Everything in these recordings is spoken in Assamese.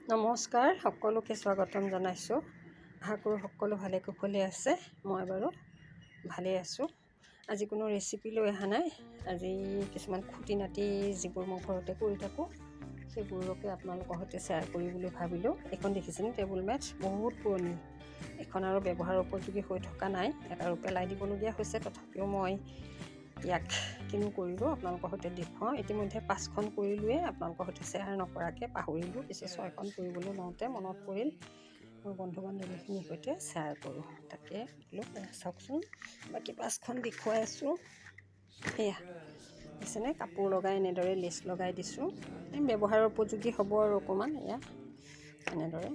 নমস্কাৰ, সকলোকে স্বাগতম জনাইছোঁ। আশা কৰোঁ সকলো ভালে কুশলে আছে। মই বাৰু ভালেই আছোঁ। আজি কোনো ৰেচিপি লৈ অহা নাই। আজি কিছুমান খুঁটি নাটি যিবোৰ মই ঘৰতে কৰি থাকোঁ সেইবোৰকে আপোনালোকৰ সৈতে শ্বেয়াৰ কৰি বুলি ভাবিলোঁ। এইখন দেখিছেনে টেবুল মেট, বহুত পুৰণি। এইখন আৰু ব্যৱহাৰ উপযোগী হৈ থকা নাই, আৰু পেলাই দিবলগীয়া হৈছে। তথাপিও মই ইয়াক কিনো কৰিলোঁ, আপোনালোকৰ সৈতে দেখুৱাওঁ। ইতিমধ্যে 5খন কৰিলোৱে, আপোনালোকৰ সৈতে শ্বেয়াৰ নকৰাকৈ পাহৰিলোঁ। পিছে 6খন কৰিবলৈ লওঁতে মনত পৰিল মোৰ বন্ধু বান্ধৱীখিনিৰ সৈতে শ্বেয়াৰ কৰোঁ। তাকে বোলো চাওকচোন, বাকী 5খন দেখুৱাই আছোঁ। সেয়া দেখিছেনে, কাপোৰ লগাই এনেদৰে লেচ লগাই দিছোঁ। ব্যৱহাৰৰ উপযোগী হ'ব আৰু অকণমান। এয়া এনেদৰে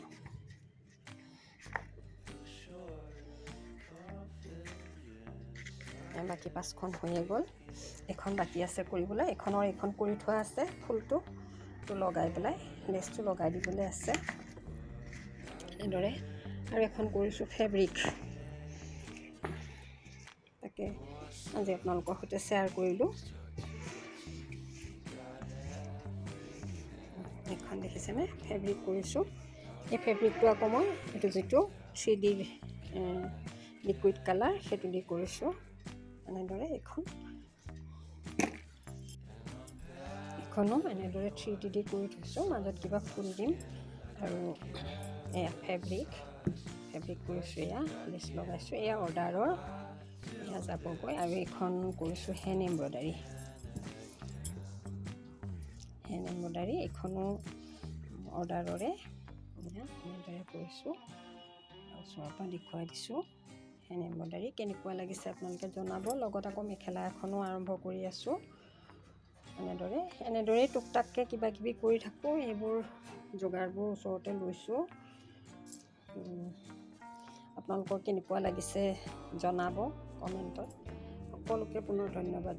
বাকী 5খন হৈয়ে গ'ল। এখন বাকী আছে কৰিবলৈ। এইখন কৰি থোৱা আছে, ফুলটো লগাই পেলাই লেচটো লগাই দিবলৈ আছে এনেদৰে। আৰু এখন কৰিছোঁ ফেব্ৰিক। তাকে আজি আপোনালোকৰ সৈতে শ্বেয়াৰ কৰিলোঁ। এইখন দেখিছেনে, ফেব্ৰিক কৰিছোঁ। এই ফেব্ৰিকটো আকৌ মই এইটো যিটো 3D লিকুইড কালাৰ, সেইটো দি কৰিছোঁ এনেদৰে। এইখনো এনেদৰে 3D দি কৰি থৈছোঁ, মাজত কিবা ফুল দিম। আৰু এয়া ফেব্ৰিক কৰিছোঁ, এয়া লেচ লগাইছোঁ, এয়া অৰ্ডাৰৰ, এয়া যাবগৈ। আৰু এইখন কৰিছোঁ হেণ্ড এম্ব্ৰইডাৰী। এইখনো অৰ্ডাৰৰে, এনেদৰে কৰিছোঁ। ওচৰৰ পৰা দেখুৱাই দিছোঁ হেণ্ড এম্ব্ৰইডাৰী। কেনেকুৱা লাগিছে আপোনালোকে জনাব। লগত আকৌ মেখেলা এখনো আৰম্ভ কৰি আছোঁ এনেদৰেই টুকটাককৈ কিবা কিবি কৰি থাকোঁ। এইবোৰ যোগাৰবোৰ ওচৰতে লৈছোঁ। আপোনালোকৰ কেনেকুৱা লাগিছে জনাব কমেণ্টত। সকলোকে পুনৰ ধন্যবাদ।